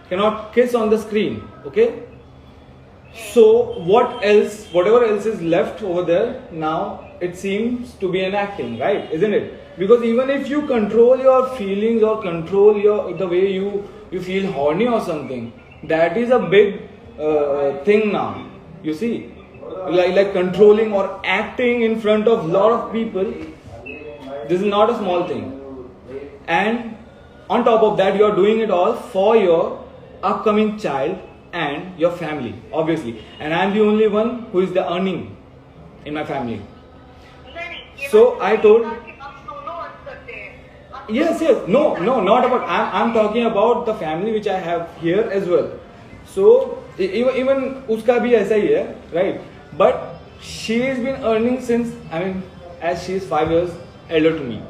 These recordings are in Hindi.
cannot kiss on the screen. Okay. So whatever else is left over there, now it seems to be an acting, right? Isn't it? Because even if you control your feelings or control the way you feel horny or something, that is a big thing now. You see, like controlling or acting in front of lot of people. This is not a small thing. And on top of that, you are doing it all for your upcoming child and your family, obviously. And I am the only one who is the earning in my family. So I told, yes, no, not about. I'm talking about the family which I have here as well. So even uska bhi aisa hi hai, right? But she has been earning since, as she is 5 years elder to me.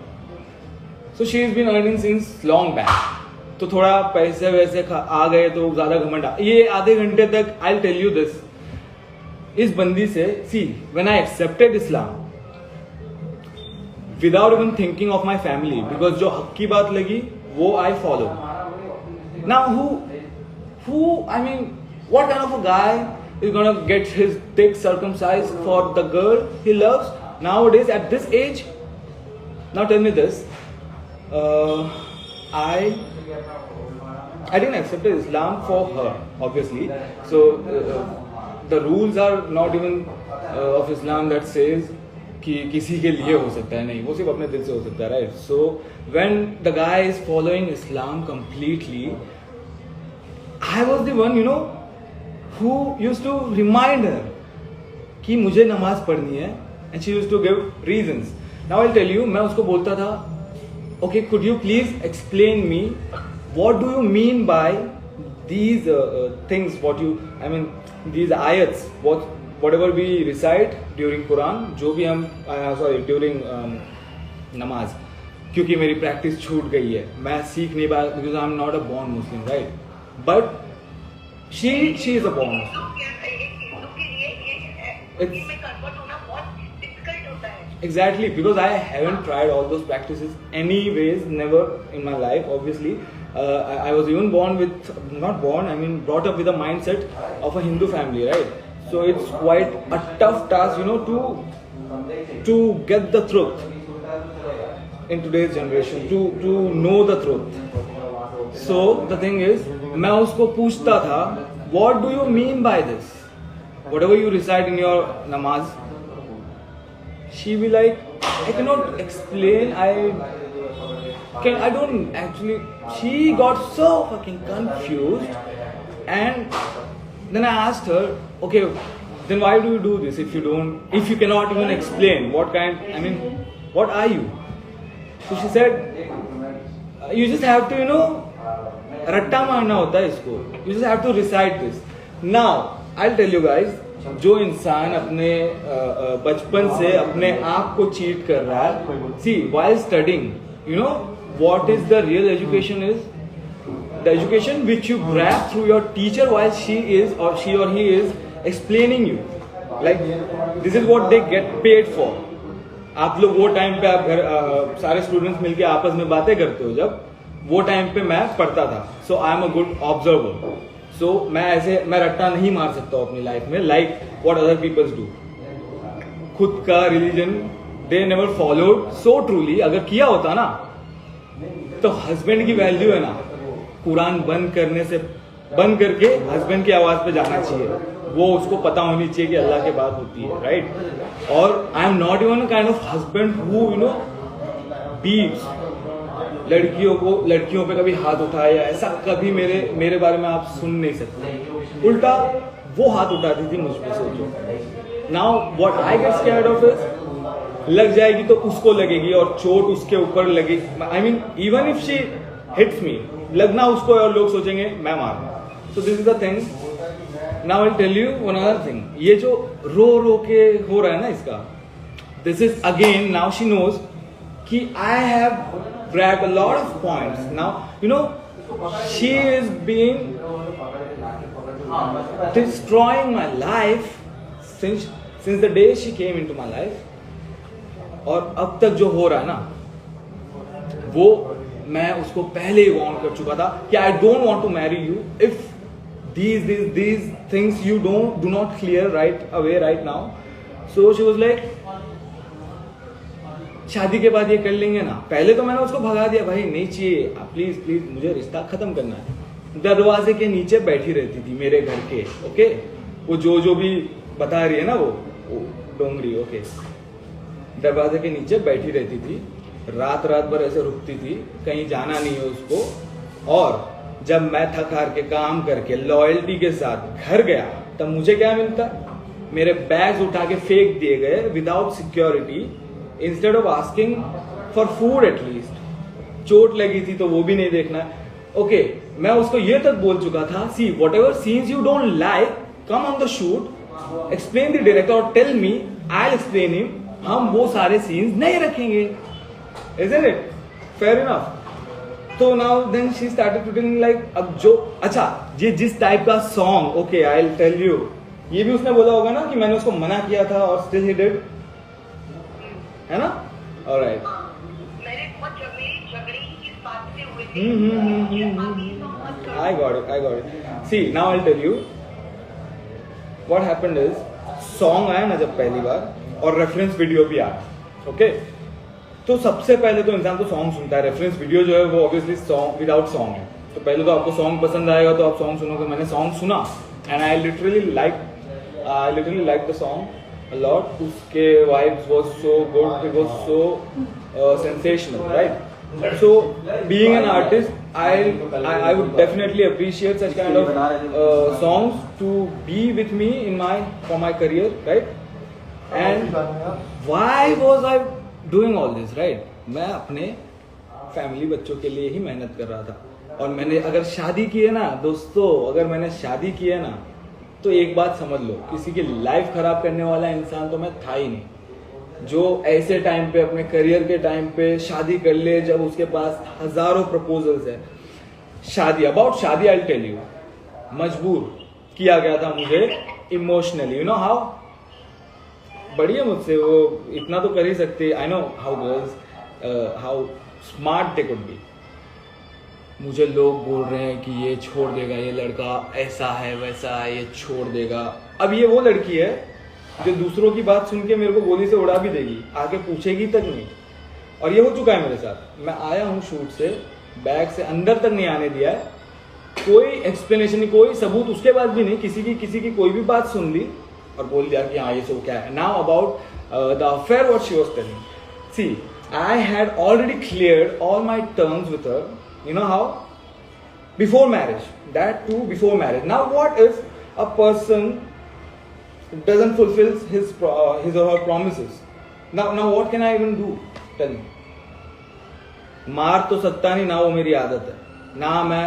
So she has been earning since long back. तो थोड़ा पैसे वैसे आ गए तो ज़्यादा घमंड ये आधे घंटे तक I'll tell you this. इस बंदी से see when I accepted Islam without even thinking of my family, because जो हक की बात लगी वो I follow. Now what kind of a guy is gonna get his dick circumcised for the girl he loves nowadays at this age? Now tell me this. I didn't accept Islam for her, obviously. So the rules are not even of Islam that says कि किसी के लिए हो सकता है, नहीं, वो सिर्फ अपने दिल से हो सकता है, right? So when the guy is following Islam completely, I was the one, who used to remind her कि मुझे नमाज पढ़नी है, and she used to give reasons. Now I'll tell you, मैं उसको बोलता था, okay, could you please explain me what do you mean by these things? These ayats, whatever we recite during Quran, जो भी हम during नमाज, क्योंकि मेरी प्रैक्टिस छूट गई है, मैं सीख नहीं पाया because I'm not a born Muslim, right? But she is a born Muslim. Exactly, because I haven't tried all those practices anyways, never in my life, obviously. I was even brought up with a mindset of a Hindu family, right? So it's quite a tough task, to get the truth in today's generation, to know the truth. So the thing is, मैं उसको पूछता था, what do you mean by this? Whatever you recite in your namaz, she be like, I cannot explain, I don't actually. She got so fucking confused, and then I asked her, okay, then why do you do this if you cannot even explain what are you? So she said, you just have to, रट्टा मारना होता है इसको, you just have to recite this. Now I'll tell you guys, जो इंसान अपने बचपन से अपने आप को चीट कर रहा है, see, while studying, what is the real education is? The education which you grab through your teacher while she or he is explaining you. Like, this is what they get paid for. आप लोग वो टाइम पे आप घर सारे स्टूडेंट्स मिलके आपस में बातें करते हो, जब वो टाइम पे मैं पढ़ता था. So I am a good observer. सो मैं रट्टा नहीं मार सकता अपनी लाइफ में, like what other peoples do. खुद का religion they never followed so truly. अगर किया होता ना, तो हस्बैंड की वैल्यू है ना, कुरान बंद करके हस्बैंड की आवाज पे जाना चाहिए. वो उसको पता होनी चाहिए कि अल्लाह के बात होती है, राइट? और I am not even kind of husband who beats लड़कियों पे कभी हाथ उठाया, ऐसा कभी मेरे बारे में आप सुन नहीं सकते. उल्टा वो हाथ उठाती थी मुझ पे, सोचो. Now what I get scared of is, लग जाएगी तो उसको लगेगी और चोट उसके ऊपर लगेगी. Even if she hits me, लगना उसको और लोग सोचेंगे मैं मारूंगा. So this is the thing. Now I tell you one other thing. ये जो रो के हो रहा है ना इसका, this is again, now she knows कि I have grabbed a lot of points. Now, she is being destroying my life since the day she came into my life. और अब तक जो हो रहा है ना, वो मैं उसको पहले ही वार्न कर चुका था कि I don't want to marry you if these things you do not clear right away right now. So she was like, शादी के बाद ये कर लेंगे ना. पहले तो मैंने उसको भगा दिया, भाई नहीं चाहिए, प्लीज प्लीज मुझे रिश्ता खत्म करना है. दरवाजे के नीचे बैठी रहती थी मेरे घर के, ओके, वो जो भी बता रही है ना वो डोंगरी, ओके, दरवाजे के नीचे बैठी रहती थी, रात भर ऐसे रुकती थी, कहीं जाना नहीं है उसको. और जब मैं थक हार के काम करके लॉयल्टी के साथ घर गया तब मुझे क्या मिलता? मेरे बैग्स उठा के फेंक दिए गए without security, instead of asking for food at least. चोट लगी थी तो वो भी नहीं देखना. ओके, मैं उसको ये तक बोल चुका था, see whatever scenes you don't like, come on the shoot, explain the director और tell me, I will explain him. हम वो सारे सीन्स नहीं रखेंगे. Isn't it? Fair enough. तो now then she started to tell me like, अब जो अच्छा ये जिस टाइप का song, okay I will tell you, ये भी उसने बोला होगा ना कि मैंने उसको मना किया था और स्टिल ही डिड, है ना? ऑलराइट. मेरे बहुत झगड़े इस बात से हुए थे. I got it. See, now I'll tell you what happened is, song आया ना जब पहली बार और रेफरेंस वीडियो भी आया, ओके, तो सबसे पहले तो इंसान तो सॉन्ग सुनता है. रेफरेंस वीडियो जो है वो ऑब्वियसली सॉन्ग विदाउट सॉन्ग है, तो पहले तो आपको सॉन्ग पसंद आएगा तो आप सॉन्ग सुनोगे. मैंने सॉन्ग सुना and I literally like the song a lot. उसके vibes was so good, it was so sensational, right? So being an artist, I would definitely appreciate such kind of songs to be with me for my career, right? And why was I doing all this, right? मैं अपने फैमिली बच्चों के लिए ही मेहनत कर रहा था. और मैंने अगर शादी की है ना दोस्तों, अगर मैंने शादी की है ना, तो एक बात समझ लो, किसी की लाइफ खराब करने वाला इंसान तो मैं था ही नहीं. जो ऐसे टाइम पे, अपने करियर के टाइम पे शादी कर ले जब उसके पास हजारों प्रपोजल्स है. शादी आई टेल यू, मजबूर किया गया था मुझे इमोशनली. यू नो हाउ, बड़ी है मुझसे वो, इतना तो कर ही सकते. I know how girls, how smart they could be. मुझे लोग बोल रहे हैं कि ये छोड़ देगा, ये लड़का ऐसा है वैसा है, ये छोड़ देगा. अब ये वो लड़की है जो दूसरों की बात सुन के मेरे को गोली से उड़ा भी देगी, आगे पूछेगी तक नहीं. और ये हो चुका है मेरे साथ. मैं आया हूँ शूट से, बैग से अंदर तक नहीं आने दिया है, कोई एक्सप्लेनेशन नहीं, कोई सबूत उसके बाद भी नहीं. किसी की कोई भी बात सुन ली और बोल दिया कि हाँ ये सब क्या है. Now about the affair what she was telling. See, I had already cleared all my terms with her. You know how? Before marriage, that too before marriage. Now what if a person doesn't fulfill his or her promises? Now what can I even do? Tell me. मार तो सकता नहीं ना, वो मेरी आदत है, ना मैं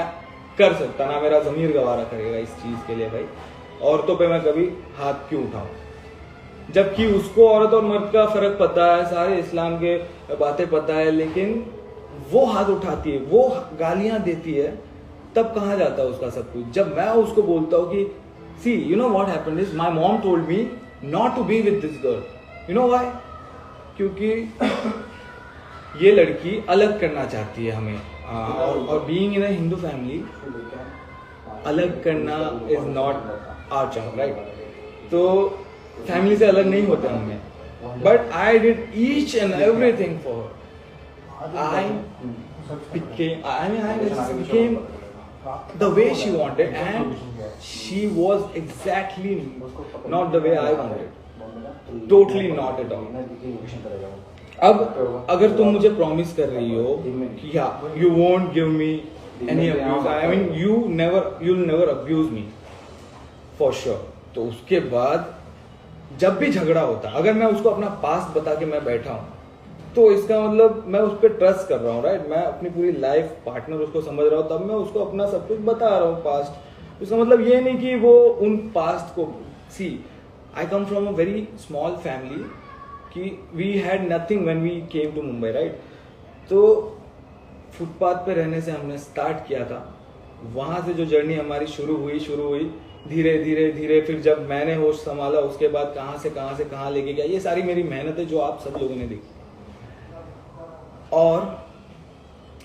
कर सकता, ना मेरा ज़मीर गवारा करेगा इस चीज के लिए. भाई औरतों पे मैं कभी हाथ क्यों उठाऊं, जबकि उसको औरत और मर्द का फर्क पता है, सारे इस्लाम के बातें पता है, लेकिन वो हाथ उठाती है, वो गालियां देती है, तब कहाँ जाता है उसका सब कुछ. जब मैं उसको बोलता हूँ कि see, you know what happened is, my mom told me not to be with this girl. You know why? क्योंकि ये लड़की अलग करना चाहती है हमें. और being in a Hindu family, अलग करना is not our job, right? तो फैमिली से अलग नहीं होते हमें. But I did each and everything for her. I became the way she wanted, and she was exactly not the way I wanted. Totally not at all. अब अगर तुम मुझे प्रॉमिस कर रही हो कि हाँ, you won't give me any abuse, I mean you'll never abuse me for sure. तो उसके बाद जब भी झगड़ा होता, अगर मैं उसको अपना पास्ट बता के मैं बैठा हूँ, तो इसका मतलब मैं उस पर ट्रस्ट कर रहा हूँ, राइट? मैं अपनी पूरी लाइफ पार्टनर उसको समझ रहा हूँ, तब मैं उसको अपना सब कुछ बता रहा हूँ पास्ट. उसका मतलब ये नहीं कि वो उन पास्ट को. See, I come from a very small family, कि we had nothing when we came to Mumbai, right? तो फुटपाथ पे रहने से हमने स्टार्ट किया था. वहाँ से जो जर्नी हमारी शुरू हुई धीरे धीरे फिर जब मैंने होश संभाला, उसके बाद कहाँ से कहाँ लेके गया, ये सारी मेरी मेहनत है जो आप सब लोगों ने देखी. और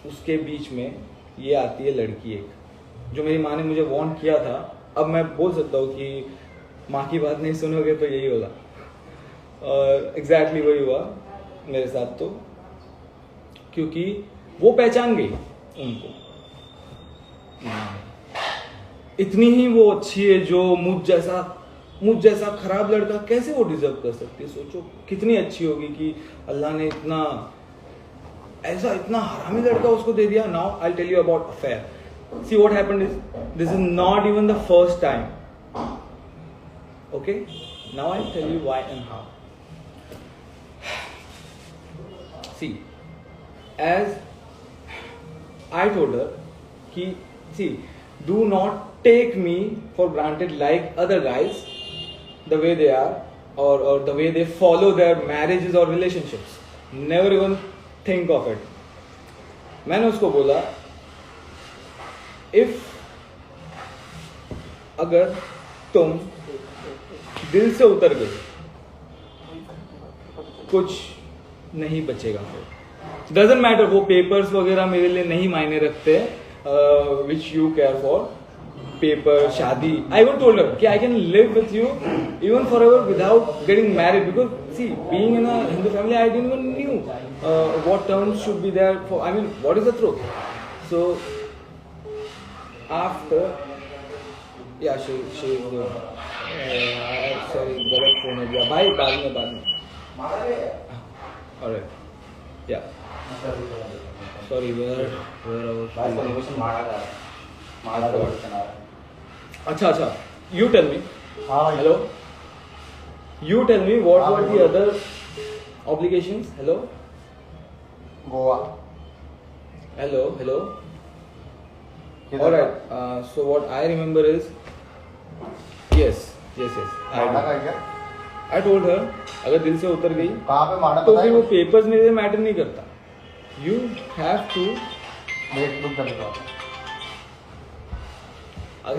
उसके बीच में ये आती है लड़की एक, जो मेरी माँ ने मुझे वार्न किया था। अब मैं बोल सकता हूँ कि माँ की बात नहीं सुनोगे तो यही होगा, और एग्जैक्टली वही हुआ मेरे साथ। तो क्योंकि वो पहचान गई उनको, इतनी ही वो अच्छी है, जो मुझ जैसा खराब लड़का कैसे वो डिजर्व कर सकती है। सोचो कितनी अच्छी होगी कि अल्लाह ने इतना हरामी लड़का उसको दे दिया। Now I tell you about affair. See what happened is, this is not even the first time, okay. Now I tell you why and how. See, as I told her कि see, do not take me for granted like other guys, the way they are, or the way they follow their marriages or relationships. Never even think of it. मैंने उसको बोला, if अगर तुम दिल से उतर गए, कुछ नहीं बचेगा फिर। डजेंट मैटर, वो पेपर्स वगैरह मेरे लिए नहीं मायने रखते, which you care for, paper, शादी। आई वोंट टोल्ड हर कि I can live with you even for ever without getting married, because see being in a Hindu family I didn't even knew what terms should be there for, I mean what is the truth. So after या सॉरी गलत फोन हो गया भाई, बाद में ऑलराइट, या sorry, where I was. अच्छा, you tell me. Hello. You tell me what were the other obligations? Hello. Goa. Hello. All right. So what I remember is, yes. I told her अगर दिल से उतर गई तो फिर वो पेपर्स मेरे मैटर नहीं करता। You have to,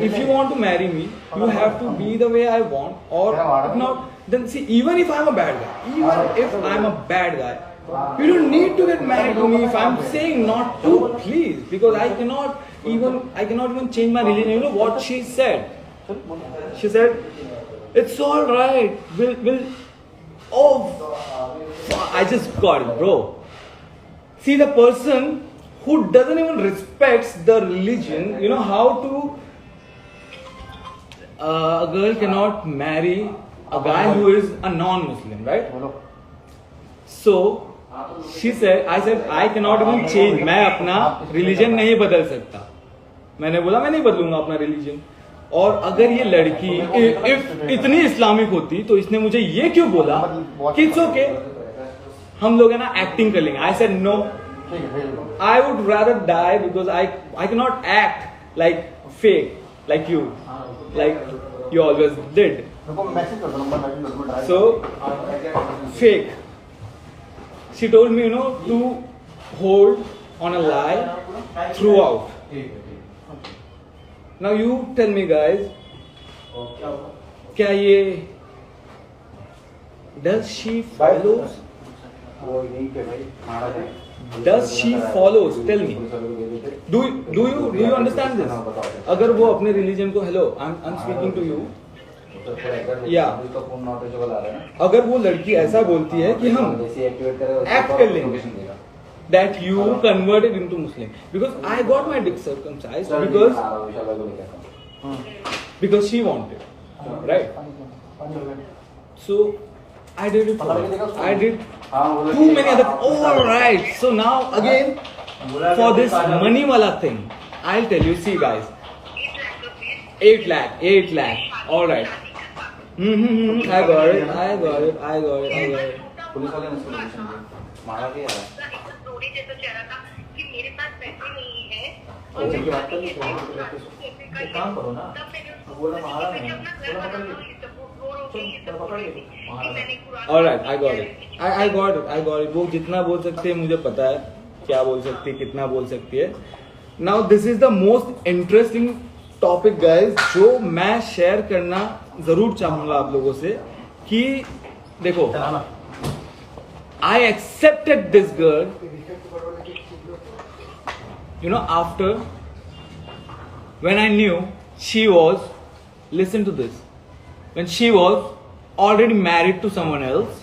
if you want to marry me, you have to be the way I want, or if not, then see, even if I'm a bad guy, you don't need to get married to me if I'm saying not to, please, because I cannot even change my religion. You know what she said? She said, it's all right, I just got it, bro. See, the person who doesn't even respects the religion, you know how to, a girl cannot marry a guy who is a non-Muslim, right? So, she said, I said, I cannot even change, मैं अपना religion नहीं बदल सकता। मैंने बोला मैं नहीं बदलूंगा अपना religion। और अगर ये लड़की इतनी इस्लामिक होती तो इसने मुझे ये क्यों बोला कि इट्स ओके, हम लोग है ना एक्टिंग कर लेंगे। I said no, I would rather die because I can not act like fake like you always did. So fake, she told me, you know, to hold on a lie throughout. Now you tell me guys, क्या ये does she follows? Does she follows? Tell me. Do you understand this? अगर वो अपने रिलीजन को, hello, I'm speaking to you. अगर वो लड़की ऐसा बोलती है कि हम एक्ट कर लेंगे, that you converted into Muslim, because I got my dick circumcised because she wanted, right? So I did it for her. I did too many other. All right. So now again for this money wala thing, I'll tell you. See guys, 8 lakh. All right. I got it. Police वाले ने उसको मारा भी है। जैसा चेहरा था कि मेरे पास पैसे नहीं है और जब बात कर ली तो काम करो ना, बोला मारा नहीं, बोला पकड़ ली। Alright, I got it. वो जितना बोल सकते हैं मुझे पता है, क्या बोल सकती है, कितना बोल सकती है। Now this is the most interesting topic guys, जो मैं शेयर करना जरूर चाहूंगा आप लोगों से कि देखो, I accepted this girl you know, after when I knew she was, listen to this, when she was already married to someone else.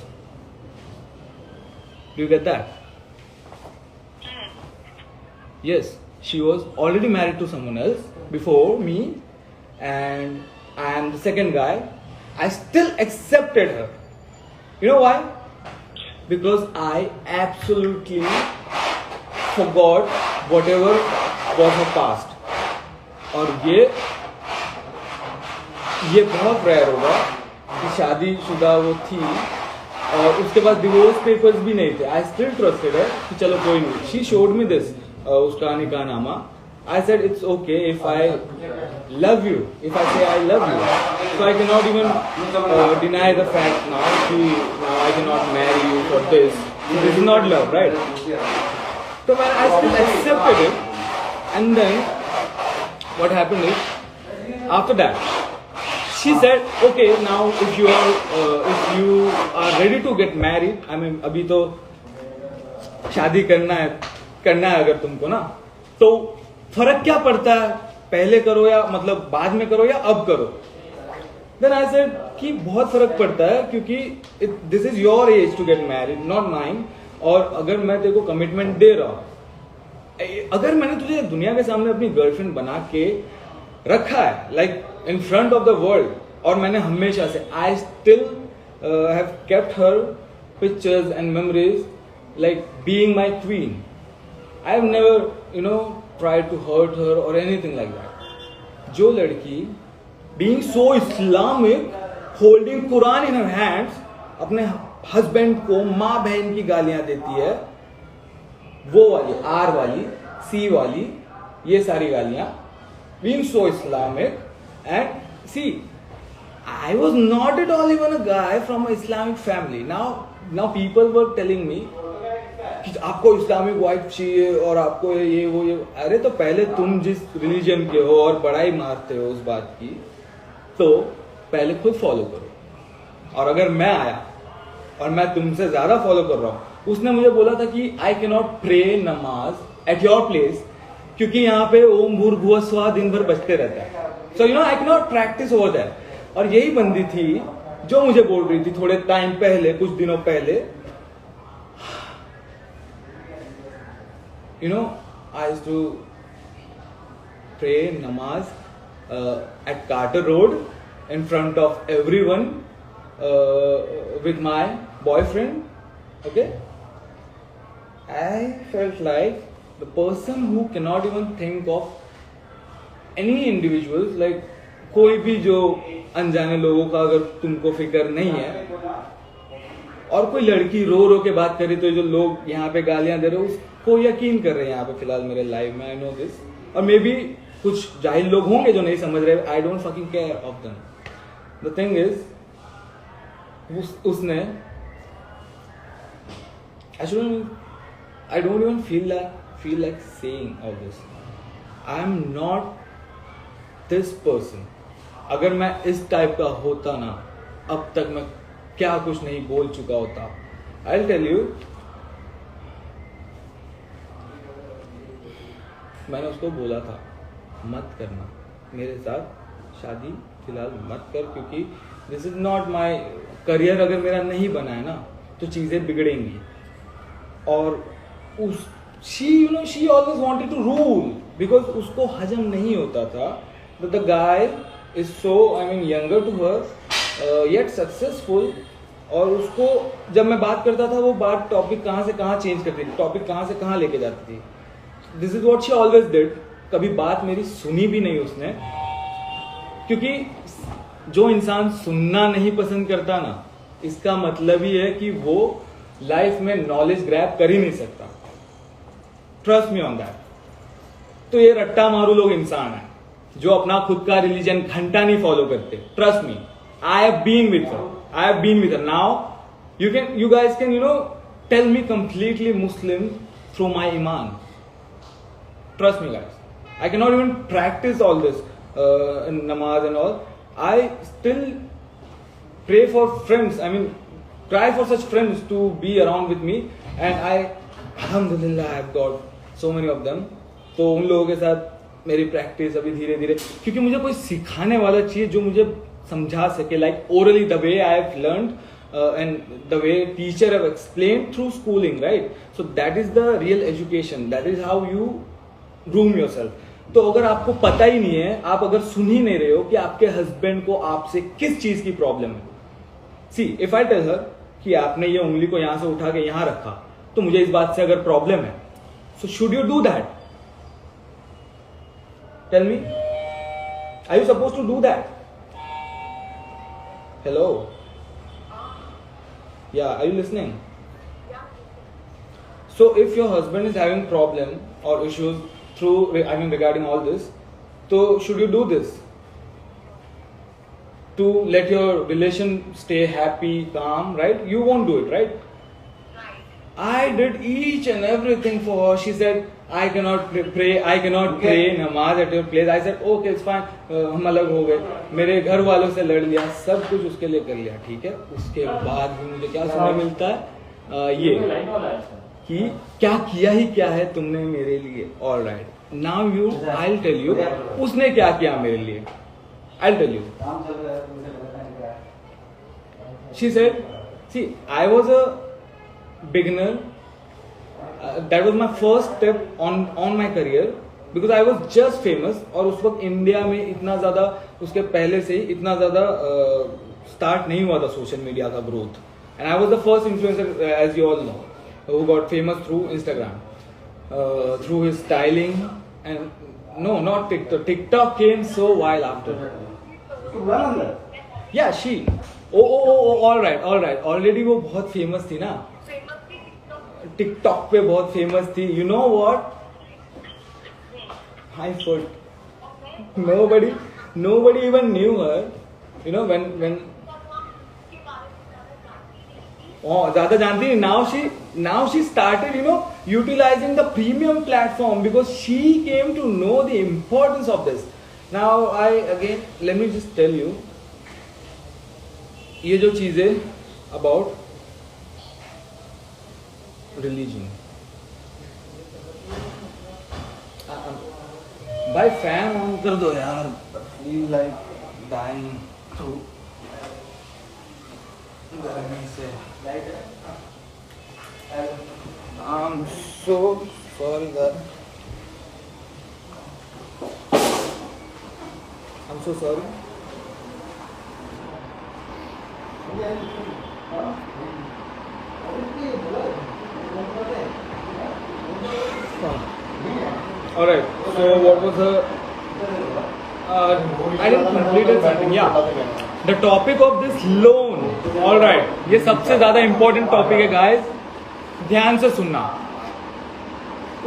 Do you get that? Yes, she was already married to someone else before me, and I am the second guy. I still accepted her. You know why? Because I absolutely forgot whatever was her past. और ये बहुत रेयर होगा कि शादीशुदा वो थी और उसके पास डिवोर्स पेपर्स भी नहीं थे. आई स्टिल ट्रस्टेड है कि चलो कोई नहीं. शी शोड मी दिस, उसका निकाहनामा. I said it's okay if I love you, if I say I love you. So I cannot even deny the fact now I cannot marry you for this. This is not love, right? So when I still accepted it, and then what happened is, after that, she said, okay, now if you are ready to get married, I mean, अभी तो शादी करना है अगर तुमको ना, तो फर्क क्या पड़ता है, पहले करो या मतलब बाद में करो या अब करो. Then I said कि बहुत फर्क पड़ता है क्योंकि this is your age to get married, not mine. और अगर मैं तेरे को कमिटमेंट दे रहा हूँ, अगर मैंने तुझे दुनिया के सामने अपनी गर्लफ्रेंड बना के रखा है, like in front of the world, और मैंने हमेशा से I still have kept her pictures and memories like being my queen. I have never tried to hurt her or anything like that. जो लड़की being so Islamic, holding Quran in her hands, अपने हस्बैंड को माँ बहन की गालियां देती है, वो वाली R वाली C वाली ये सारी गालियां, being so Islamic. And see, I was not at all even a guy from an Islamic family. Now people were telling me कि आपको इस्लामिक वाइफ चाहिए और आपको ये वो ये. अरे तो पहले तुम जिस रिलीजन के हो और बड़ाई मारते हो उस बात की, तो पहले खुद फॉलो करो. और अगर मैं आया और मैं तुमसे ज्यादा फॉलो कर रहा हूं, उसने मुझे बोला था कि आई कैन नॉट प्रे नमाज एट योर प्लेस क्योंकि यहाँ पे ओम भूर्भुवः स्वः दिन भर बजते रहता है. So you know I can not practice over that. और यही बंदी थी जो मुझे बोल रही थी थोड़े टाइम पहले, कुछ दिनों पहले, I used to pray namaz at Carter Road in front of everyone with my boyfriend. Okay, I felt like the person who cannot even think of any individuals, like कोई भी जो अनजाने लोगों का अगर तुमको फिक्र नहीं है, और कोई लड़की रो रो के बात करी तो जो लोग यहाँ पे गालियां दे रहे हो उसको यकीन कर रहे हैं यहाँ पे फिलहाल मेरे लाइफ में. I know this. और मे बी कुछ जाहिल लोग होंगे जो नहीं समझ रहे. I don't fucking care of them. The thing is, उसने I don't even feel like saying all this. I am not this person. अगर मैं इस टाइप का होता ना, अब तक मैं क्या कुछ नहीं बोल चुका होता. I'll tell you, मैंने उसको बोला था मत करना मेरे साथ शादी, फिलहाल मत कर, क्योंकि this is not my career. अगर मेरा नहीं बना है ना तो चीजें बिगड़ेंगी. और she always wanted to rule because उसको हजम नहीं होता था that the guy is so, younger to her, yet successful. और उसको जब मैं बात करता था वो बात टॉपिक कहाँ से कहाँ चेंज करती थी, टॉपिक कहाँ से कहाँ लेके जाती थी. This is what she always did. कभी बात मेरी सुनी भी नहीं उसने, क्योंकि जो इंसान सुनना नहीं पसंद करता ना, इसका मतलब ही है कि वो लाइफ में नॉलेज ग्रैब कर ही नहीं सकता. Trust me on that. तो ये रट्टा मारू लोग इंसान है जो अपना खुद का रिलीजन घंटा नहीं फॉलो करते. Trust me, I have been with her. I have been with her. Now you guys can tell me completely Muslim through my iman. Trust me guys, I cannot even practice all this namaz and all. I still pray for friends, try for such friends to be around with me, and alhamdulillah I have got so many of them. तो उन लोगों के साथ मेरी प्रैक्टिस अभी धीरे धीरे, क्योंकि मुझे कोई सिखाने वाला चाहिए जो मुझे समझा सके, like orally the way I have learned and the way teacher have explained through schooling, right? So that is the real education, that is how you groom yourself. तो अगर आपको पता ही नहीं है, आप अगर सुन ही नहीं रहे हो कि आपके हस्बैंड को आपसे किस चीज की प्रॉब्लम है, see if I tell her कि आपने ये उंगली को यहां से उठा के यहां रखा, तो मुझे इस बात से अगर प्रॉब्लम है, so should you do that? Tell me, are you suppose to do that? Hello, yeah, are you listening? So if your husband is having problem or issues through, I mean regarding all this, so should you do this to let your relation stay happy, calm, right? You won't do it, right? I did each and everything for her. She said, I cannot pray namaz at your place. I said, okay, it's fine. हम अलग हो गए, मेरे घर वालों से लड़ लिया, सब कुछ उसके लिए कर लिया, ठीक है। उसके बाद भी मुझे क्या सुनने मिलता है, ये कि क्या किया ही क्या है तुमने मेरे लिए। All right, now you, I will tell you उसने क्या किया मेरे लिए। I will tell you. She said, see I was a beginner, that was my first step on my career because I was just famous, और उस वक्त इंडिया में इतना ज़्यादा, उसके पहले से ही इतना ज़्यादा स्टार्ट नहीं हुआ था सोशल मीडिया का growth, and I was the first influencer as you all know who got famous through Instagram, through his styling, and no, not TikTok. TikTok came so while after. Yeah, she. All right. Already वो बहुत famous थी ना, टिकटॉक पे बहुत फेमस थी। You know what, I fault nobody even knew her, you know, when ज़्यादा जानती नहीं। now she started, you know, utilizing the premium platform because she came to know the importance of this. Now let me just tell you, ये जो चीजें about religion, भाई फैन ऑन कर दो यार, फील लाइक डाइंग थ्रू गर्मी से। I'm so sorry that I'm so sorry. Alright, so what was the I didn't complete it something. Yeah, the topic of this loan. Alright, ये सबसे ज़्यादा important topic है guys, ध्यान से सुनना।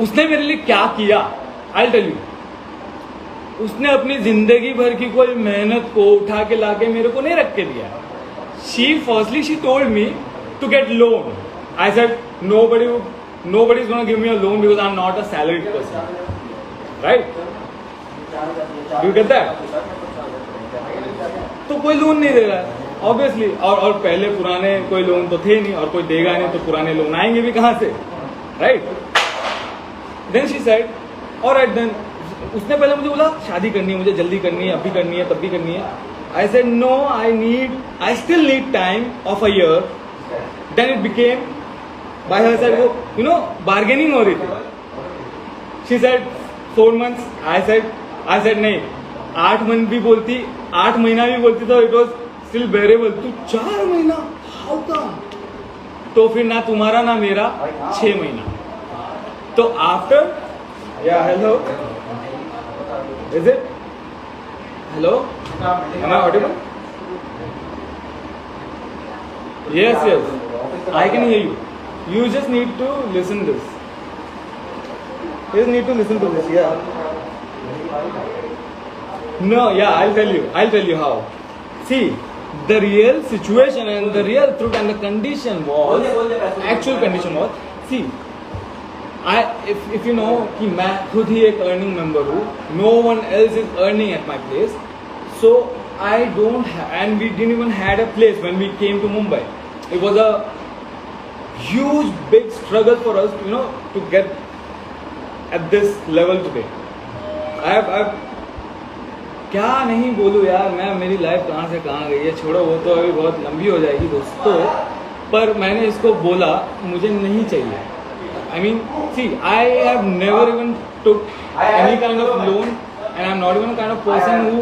उसने मेरे लिए क्या किया, I'll tell you. उसने अपनी जिंदगी भर की कोई मेहनत को उठा के लाके मेरे को नहीं रख के दिया। She told me to get loan. I said nobody is gonna give me a loan because I'm not a salaried person, right? Do you get that? तो कोई लोन नहीं दे रहा है ऑब्वियसली, और पहले पुराने कोई लोन तो थे नहीं, और कोई देगा नहीं, तो पुराने लोन आएंगे भी कहां से, right? Then she said, alright then, उसने पहले मुझे बोला शादी करनी है, मुझे जल्दी करनी है, अभी करनी है, तब भी करनी है। I said no, I still need time of a year. Then it became by her side, वो यू नो बार्गेनिंग हो रही थी। She said 4 months, I said नहीं, 8 month भी बोलती, 8 महीना भी बोलती, तो इट वॉज स्टिल बेरेबल। तू 4 महीना, हाउ कम? तो फिर ना तुम्हारा ना मेरा 6 महीना। तो आफ्टर, या hello, is it hello, am I audible? Yes, I can hear you. You just need to listen this. You just need to listen to this, yeah. No, yeah, I'll tell you how. See, the real situation and the real truth and the condition was, actual condition was, see, if you know कि मैं खुद ही एक earning member हूँ, no one else is earning at my place, so I don't and we didn't even had a place when we came to Mumbai. It was a huge big struggle for us, you know, to get at this level today. I've क्या नहीं बोलूँ यार मैं, मेरी लाइफ कहाँ से कहाँ गई है, छोड़ो वो तो अभी बहुत लंबी हो जाएगी दोस्तों, पर मैंने इसको बोला मुझे नहीं चाहिए. I mean, see, I have never even took any kind of loan and I'm not even the kind of person who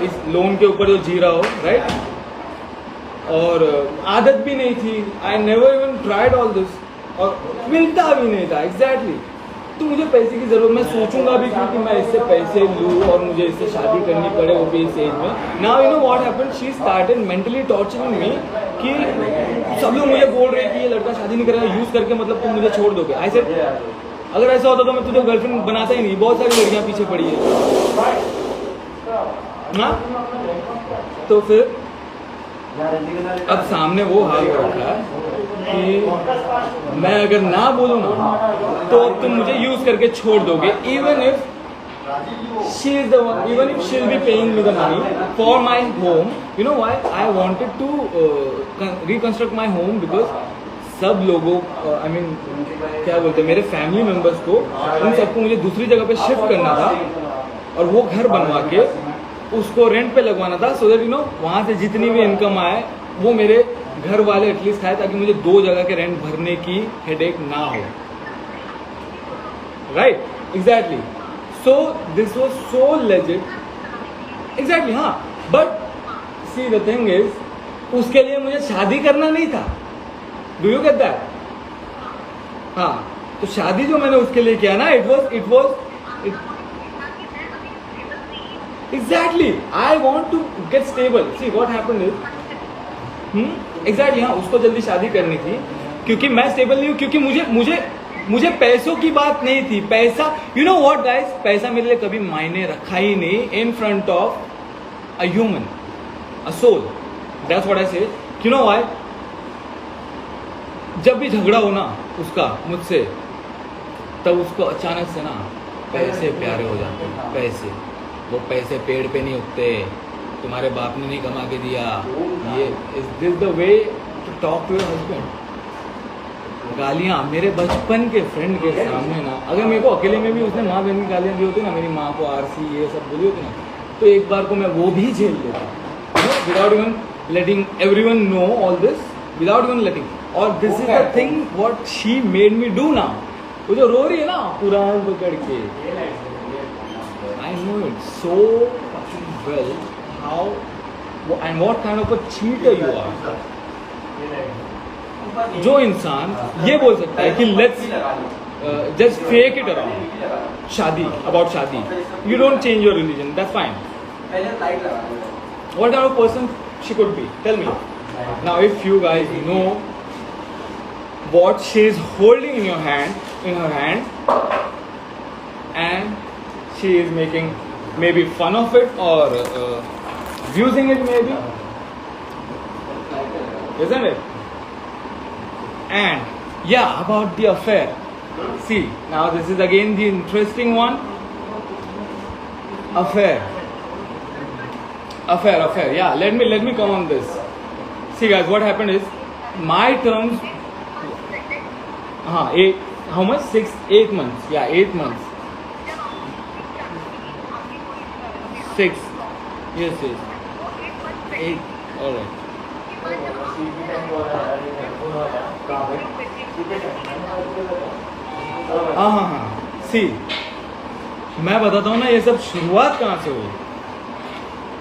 इस लोन के ऊपर जो जी रहा हो, right? और आदत भी नहीं थी. I never even tried all this और मिलता भी नहीं था. Exactly. तो मुझे पैसे की ज़रूरत, मैं सोचूंगा भी कि मैं इससे पैसे लूँ और मुझे इससे शादी करनी पड़े वो भी इस एज में. Now you know what happened, she started mentally torturing मी कि सब लोग मुझे बोल रहे हैं कि ये लड़का शादी नहीं करेगा, यूज़ करके मतलब तुम मुझे छोड़ दोगे. आई सेड अगर ऐसा होता तो मैं तुझे गर्लफ्रेंड बनाता ही नहीं, बहुत सारी लड़कियाँ पीछे पड़ी है. हाँ, तो फिर अब सामने वो हाल रखा कि मैं अगर ना बोलूँ ना तो तुम मुझे यूज करके छोड़ दोगे. Even if she is the one, even if she will be paying me the money for my home. You know why I wanted to reconstruct my home, because सब लोगों आई मीन क्या बोलते हैं, मेरे फैमिली मेम्बर्स को, उन सबको मुझे दूसरी जगह पे शिफ्ट करना था और वो घर बनवा के उसको रेंट पे लगवाना था, सो दैट यू नो वहाँ से जितनी भी इनकम आए वो मेरे घर वाले एटलीस्ट खाए, ताकि मुझे 2 जगह के रेंट भरने की हेडेक ना हो. Right, exactly. So this was so legit. Exactly. हाँ, but see the thing is, उसके लिए मुझे शादी करना नहीं था. Do you get that? हाँ, तो शादी जो मैंने उसके लिए किया ना, it was exactly, I want to get stable. See what happened is, exactly, हाँ, उसको जल्दी शादी करनी थी क्योंकि मैं स्टेबल नहीं हूँ, क्योंकि मुझे पैसों की बात नहीं थी. पैसा, you know what guys, पैसा मेरे लिए कभी मायने रखा ही नहीं in front of a human, a soul. That's what I say. You know why? जब भी झगड़ा हो ना उसका मुझसे, तब उसको अचानक से ना पैसे प्यारे हो जाते हैं. पैसे, वो पैसे पेड़ पे नहीं उगते, तुम्हारे बाप ने नहीं कमा के दिया. ये is this the way to talk to your husband. गालियाँ मेरे बचपन के फ्रेंड के सामने ना, अगर मेरे को अकेले में भी उसने माँ बहन की गालियाँ दी होती ना, मेरी माँ को आरसी ये सब बोली होती ना, तो एक बार को मैं वो भी झेल लेता, without even letting everyone know all this, without even letting. और this is the thing what she made me do now. वो जो रो रही है ना पुराण पकड़ के, I know it so fucking well how and what kind of a cheater you are. जो इंसान ये बोल सकता है कि let's just fake it around शादी, about शादी, you don't change your religion, that's fine. What kind of person she could be? Tell me. Now if you guys know what she is holding in her hand, and she is making maybe fun of it or abusing it maybe, isn't it? And yeah, about the affair. See, now this is again the interesting one. Affair. Yeah, let me come on this. See guys, what happened is, my terms, how much? 8 months. Yeah, 8 months. 6. Yes. 8. All right. हाँ. सी, मैं बताता हूँ ना ये सब शुरुआत कहाँ से हुई.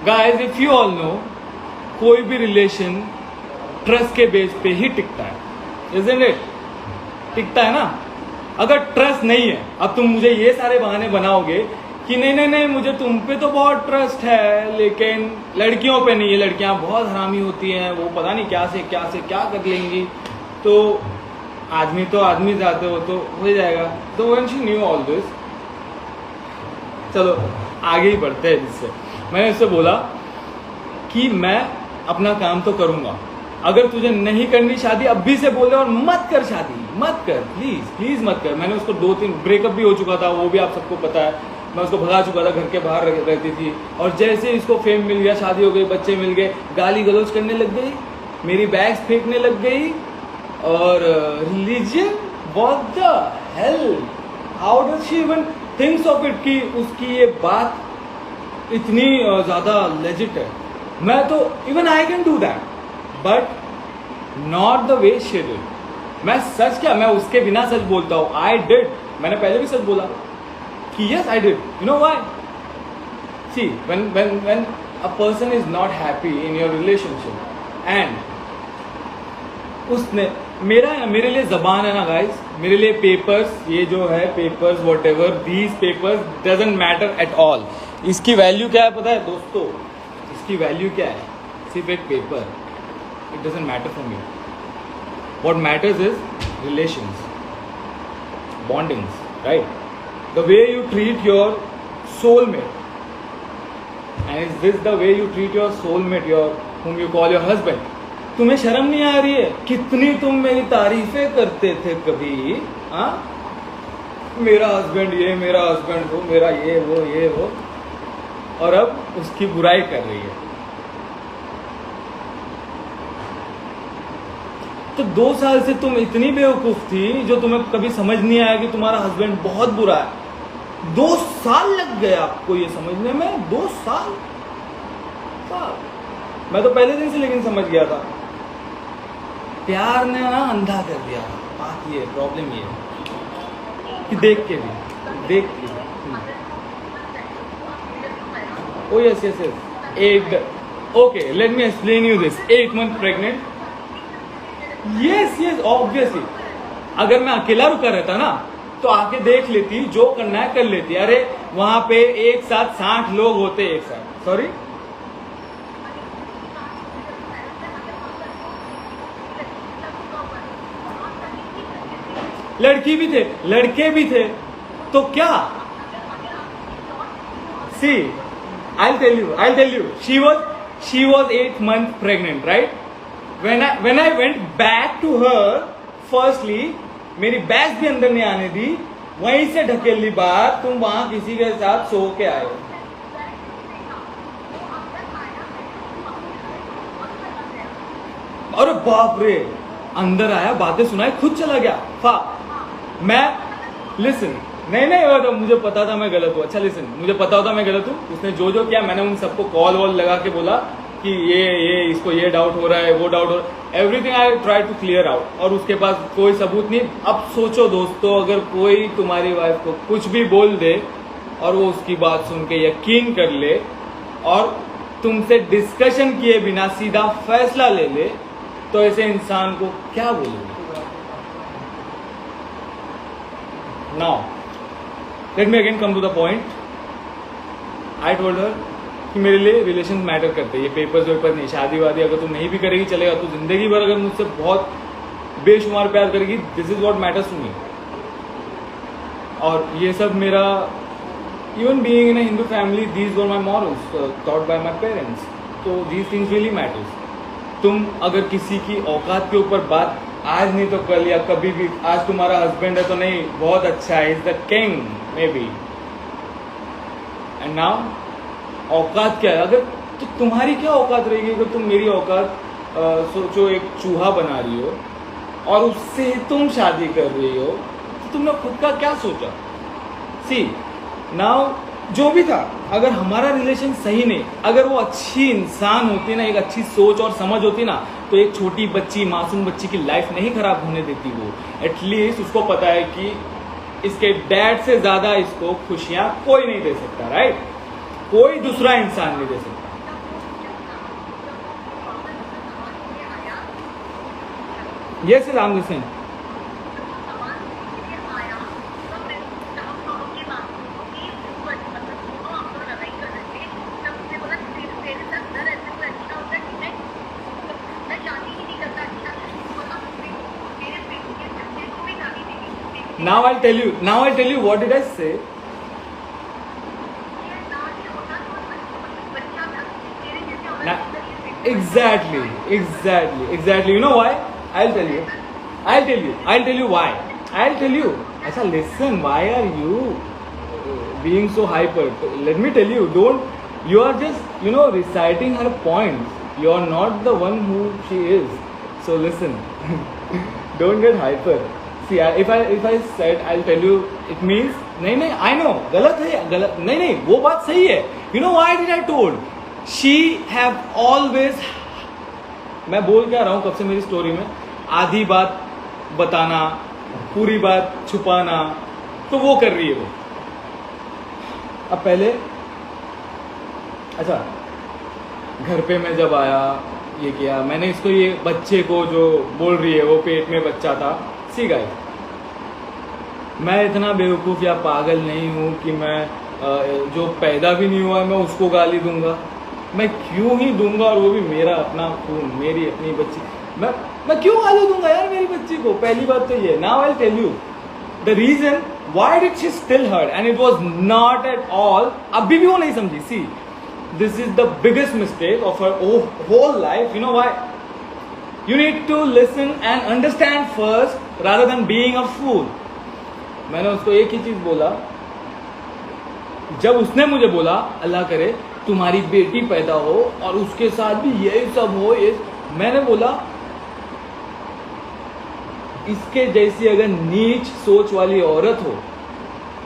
Guys, if you all no, कोई भी रिलेशन ट्रस्ट के बेस पे ही टिकता है, इजंट इट? टिकता है ना. अगर ट्रस्ट नहीं है, अब तुम मुझे ये सारे बहाने बनाओगे कि नहीं मुझे तुम पे तो बहुत ट्रस्ट है, लेकिन लड़कियों पे नहीं है, लड़कियां बहुत हरामी होती हैं, वो पता नहीं क्या से क्या कर लेंगी, तो आदमी तो आदमी जाते हो तो हो जाएगा. तो when she knew all this, चलो आगे ही बढ़ते हैं. जिससे मैंने उससे बोला कि मैं अपना काम तो करूँगा, अगर तुझे नहीं करनी शादी अभी से बोल दे, और मत कर शादी, मत कर, प्लीज मत कर. मैंने उसको 2-3 ब्रेकअप भी हो चुका था, वो भी आप सबको पता है. मैं उसको भगा चुका था, घर के बाहर रहती थी, और जैसे इसको फेम मिल गया, शादी हो गई, बच्चे मिल गए, गाली गलौज करने लग गई, मेरी बैग्स फेंकने लग गई. और religion, what the hell, how does she even thinks of it कि उसकी ये बात इतनी ज्यादा लेजिट है. मैं तो even I can do that, but not the way she did. मैं सच क्या, मैं उसके बिना सच बोलता हूँ. आई डिड, मैंने पहले भी सच बोला कि yes I did. You know why? See when a person is not happy in your relationship and उसने मेरे लिए जबान है ना गाइस, मेरे लिए पेपर्स, ये जो है papers what ever these papers doesn't matter at all. इसकी वैल्यू क्या है पता है दोस्तों? इसकी वैल्यू क्या है? सिर्फ एक paper. It doesn't matter for me. What matters is relations, bondings, right? The way you treat your soulmate. And is this the way you treat your soulmate, whom you call your husband? तुम्हें शर्म नहीं आ रही है? कितनी तुम मेरी तारीफें करते थे कभी, हाँ? मेरा हस्बैंड ये, मेरा हस्बैंड वो, मेरा ये वो, और अब उसकी बुराई कर रही है. तो 2 साल से तुम इतनी बेवकूफ थी जो तुम्हें कभी समझ नहीं आया कि तुम्हारा हस्बैंड बहुत बुरा है. 2 साल लग गए आपको ये समझने में. 2 साल. मैं तो पहले दिन से लेकिन समझ गया था. प्यार ने ना अंधा कर दिया. बात ये, प्रॉब्लम ये कि देख के. ओ yes. 8. Okay, let me explain you this. 8 month pregnant. Yes obviously. अगर मैं अकेला रुका रहता ना तो आके देख लेती, जो करना है कर लेती. अरे वहां पे एक साथ 60 लोग होते एक साथ. सॉरी, लड़की भी थे, लड़के भी थे, तो क्या? सी, I'll tell you. She was 8 months pregnant, right? When I went back to her, firstly, मेरी बैग भी अंदर नहीं आने दी, वहीं से ढकेली बात, तुम वहां किसी के साथ सो के आए हो. अरे बाप रे, अंदर आया, बातें सुनाई, खुद चला गया. मैं लिसन, नहीं वो तो मुझे पता था मैं गलत हूँ. अच्छा लिसन, मुझे पता होता मैं गलत हूँ. उसने जो किया, मैंने उन सबको कॉल वॉल लगा के बोला कि ये इसको ये डाउट हो रहा है, वो डाउट हो रहा है. Everything I try to clear out. और उसके पास कोई सबूत नहीं. अब सोचो दोस्तों, अगर कोई तुम्हारी वाइफ को कुछ भी बोल दे और वो उसकी बात सुन के यकीन कर ले और तुमसे डिस्कशन किए बिना सीधा फैसला ले ले, तो ऐसे इंसान को क्या बोलोगे? Now let me again come to the point. I told her कि मेरे लिए रिलेशन मैटर करते हैं. ये पेपर्स वेपर नहीं. शादी वादी अगर तुम नहीं भी करेगी चलेगा. तो जिंदगी भर अगर मुझसे बहुत बेशुमार प्यार करेगी, this is what matters to me. और ये सब मेरा, even being in a Hindu family, these were my morals taught by my parents. तो दीज थिंग्स रियली मैटर्स. तुम अगर किसी की औकात के ऊपर बात आज नहीं तो कल या कभी भी, आज तुम्हारा हस्बैंड है तो नहीं, बहुत अच्छा है, is the king may be, and now औकात क्या है? अगर तो तुम्हारी क्या औकात रहेगी अगर तुम मेरी औकात सोचो एक चूहा बना रही हो और उससे तुम शादी कर रही हो, तो तुमने खुद का क्या सोचा? सी नाउ, जो भी था, अगर हमारा रिलेशन सही नहीं, अगर वो अच्छी इंसान होती ना, एक अच्छी सोच और समझ होती ना, तो एक छोटी बच्ची, मासूम बच्ची की लाइफ नहीं खराब होने देती. वो एटलीस्ट उसको पता है कि इसके डैड से ज्यादा इसको खुशियां कोई नहीं दे सकता. राइट? कोई दूसरा इंसान नहीं दे सकता. Yes Ram listen. Now I'll tell you what did I say. Exactly. You know why? I'll tell you why. Acha, listen, why are you being so hyper? Let me tell you, you are just, reciting her points. You are not the one who she is. So listen, don't get hyper. See, if I said, I'll tell you, it means नहीं, I know, गलत है, गलत नहीं, वो बात सही है. You know why did I told? She have always, मैं बोल क्या रहा हूँ कब से मेरी स्टोरी में, आधी बात बताना, पूरी बात छुपाना, तो वो कर रही है वो. अब पहले, अच्छा, घर पे मैं जब आया, ये किया मैंने, इसको ये बच्चे को जो बोल रही है वो पेट में बच्चा था. सी गाइस, मैं इतना बेवकूफ़ या पागल नहीं हूँ कि मैं जो पैदा भी नहीं हुआ है मैं उसको गाली दूंगा. मैं क्यों ही दूंगा, और वो भी मेरा अपना खून, मेरी अपनी बच्ची. मैं क्यों गाली दूंगा यार मेरी बच्ची को. पहली बात तो ये. Now I will tell you the reason why did she still hurt, and it was not at all. अभी भी वो नहीं समझी. सी, this is the biggest mistake of her whole life. You know why? You need to listen and understand first rather than being a fool. मैंने उसको एक ही चीज बोला. जब उसने मुझे बोला अल्लाह करे तुम्हारी बेटी पैदा हो और उसके साथ भी यही सब हो, ये मैंने बोला इसके जैसी अगर नीच सोच वाली औरत हो,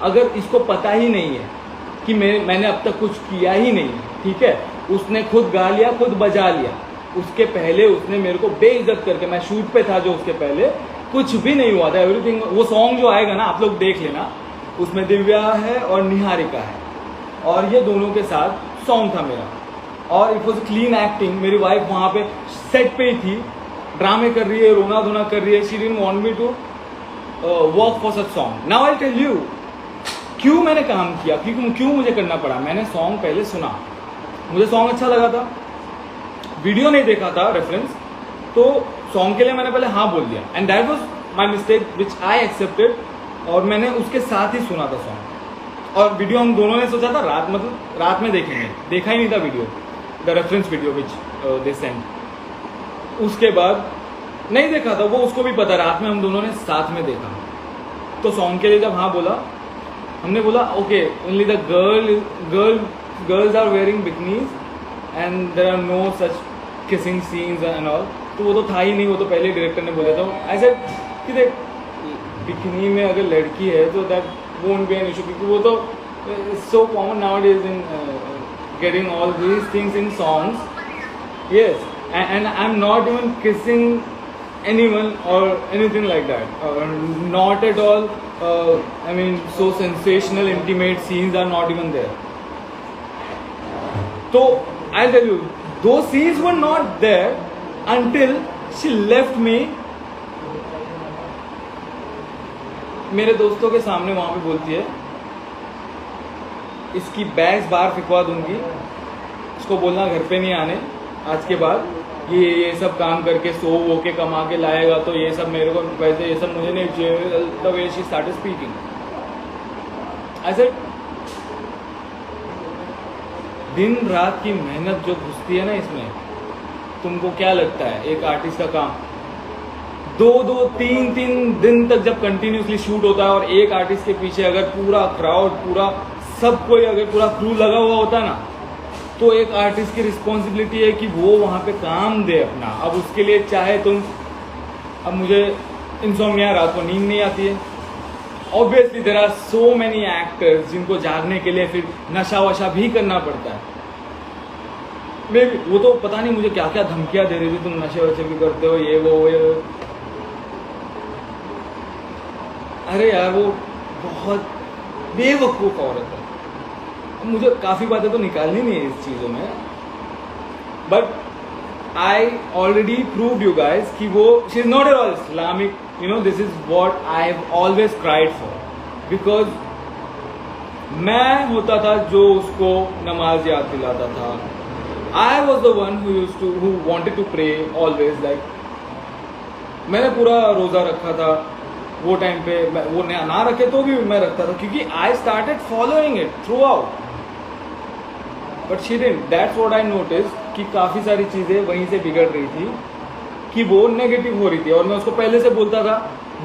अगर इसको पता ही नहीं है कि मैंने अब तक कुछ किया ही नहीं है, ठीक है, उसने खुद गा लिया, खुद बजा लिया. उसके पहले उसने मेरे को बेइज्जत करके, मैं शूट पे था जो उसके पहले, कुछ भी नहीं हुआ था. एवरीथिंग, वो सॉन्ग जो आएगा ना आप लोग देख लेना, उसमें दिव्या है और निहारिका है, और ये दोनों के साथ सॉन्ग था मेरा. और इट वॉज क्लीन एक्टिंग. मेरी वाइफ वहां पे सेट पे ही थी, ड्रामे कर रही है, रोना धोना कर रही है. She didn't want me to work for such song. Now I tell you क्यों मैंने काम किया, क्यों मुझे करना पड़ा. मैंने सॉन्ग पहले सुना, मुझे सॉन्ग अच्छा लगा था, वीडियो नहीं देखा था रेफरेंस, तो सॉन्ग के लिए मैंने पहले हाँ बोल दिया. And that was my mistake which I accepted. और मैंने उसके साथ ही सुना था सॉन्ग. और वीडियो हम दोनों ने सोचा था रात में देखेंगे, देखा ही नहीं था video, the reference video which they send. उसके बाद नहीं देखा था, वो उसको भी पता, रात में हम दोनों ने साथ में देखा. तो सॉन्ग के लिए जब हाँ बोला, हमने बोला okay only the girls are wearing bikinis and there are no such kissing scenes and all. तो वो तो था ही नहीं, वो तो पहले डायरेक्टर ने बोला था. ऐसे कि देख बिकनी में अगर लड़की है तो that won't be an issue, क्योंकि वो तो so common nowadays in getting all these things in songs. Yes, and I am not even kissing anyone or anything like that, not at all. I mean, so sensational intimate scenes are not even there. So I'll tell you, those scenes were not there until she left me. मेरे दोस्तों के सामने वहां पे बोलती है इसकी बैग्स बाहर फिकवा दूंगी, इसको बोलना घर पे नहीं आने आज के बाद, ये सब काम करके सो वो के कमा के लाएगा, तो ये सब मेरे को वैसे ये सब मुझे नहीं चाहिए. The way she started speaking, I said दिन रात की मेहनत जो घुसती है ना इसमें, तुमको क्या लगता है एक आर्टिस्ट का काम 2-3 दिन तक जब कंटिन्यूसली शूट होता है, और एक आर्टिस्ट के पीछे अगर पूरा क्राउड, पूरा सब कोई, अगर पूरा क्रू लगा हुआ होता ना, तो एक आर्टिस्ट की रिस्पॉन्सिबिलिटी है कि वो वहाँ पे काम दे अपना. अब उसके लिए चाहे तुम, अब मुझे इंसोम्निया, रात को नींद नहीं आती है. Obviously there are so many actors जिनको जागने के लिए फिर नशा वशा भी करना पड़ता है. वो तो पता नहीं मुझे क्या क्या धमकियां दे रही थी, तुम नशे वशे भी करते हो, ये वो. अरे यार वो बहुत बेवकूफ़ औरत है. मुझे काफ़ी बातें तो निकालनी नहीं है इस चीज़ों में, but I already proved you guys कि वो she is not at all Islamic. You know, this is what I have always cried for, because मैं होता था जो उसको नमाज याद दिलाता था. I was the one who wanted to pray always. Like मैंने पूरा रोज़ा रखा था वो टाइम पे, वो ना रखे तो भी मैं रखता था, क्योंकि I started following it through out. But she didn't. That's what I notice कि काफ़ी सारी चीज़ें वहीं से बिगड़ रही थी, कि वो नेगेटिव हो रही थी. और मैं उसको पहले से बोलता था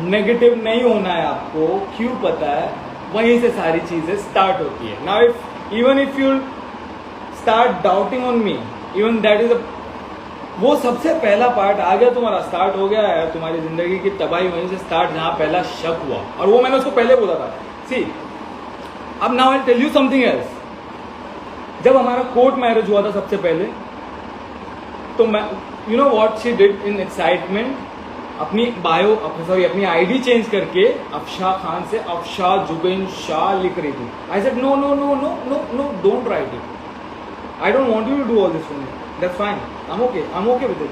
नेगेटिव नहीं होना है आपको, क्यों पता है, वहीं से सारी चीज़ें स्टार्ट होती है. Now, if even if you start doubting on me, even that is वो सबसे पहला पार्ट आ गया तुम्हारा, स्टार्ट हो गया है तुम्हारी जिंदगी की तबाही वहीं से स्टार्ट, जहाँ पहला शक हुआ। और वो मैंने उसको पहले बोला था। सी अब now I tell you something else. जब हमारा कोर्ट मैरिज हुआ था सबसे पहले, तो मैं you know what she did in excitement, अपनी बायो अपनी आईडी चेंज करके अफशा खान से अफशा जुबैन शाह लिख रही थी। I said no no no no no no don't write it, I don't want you to do all this for me, that's fine, I am okay with it,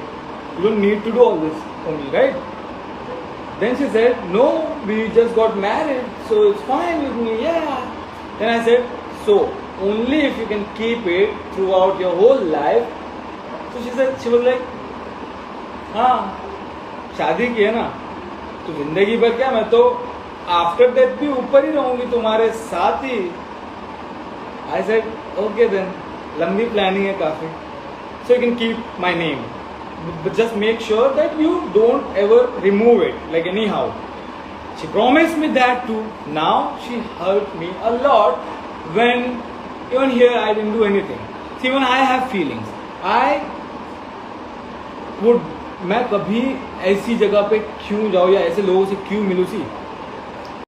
you don't need to do all this for me, right? Then she said, no, we just got married, so it's fine with me, yeah. Then I said, so only if you can keep it throughout your whole life. So she was like, हाँ शादी की है ना तो जिंदगी भर क्या, मैं तो आफ्टर डेथ भी ऊपर ही रहूंगी तुम्हारे साथ ही। I said, okay then, लंबी प्लानिंग है काफी, so you can keep my name. But just make sure that you don't ever remove it like anyhow. She promised me that too. Now she hurt me a lot when even here I didn't do anything. See, even I have feelings. मैं कभी ऐसी जगह पे क्यों जाऊँ या ऐसे लोगों से क्यों मिलूँ? सी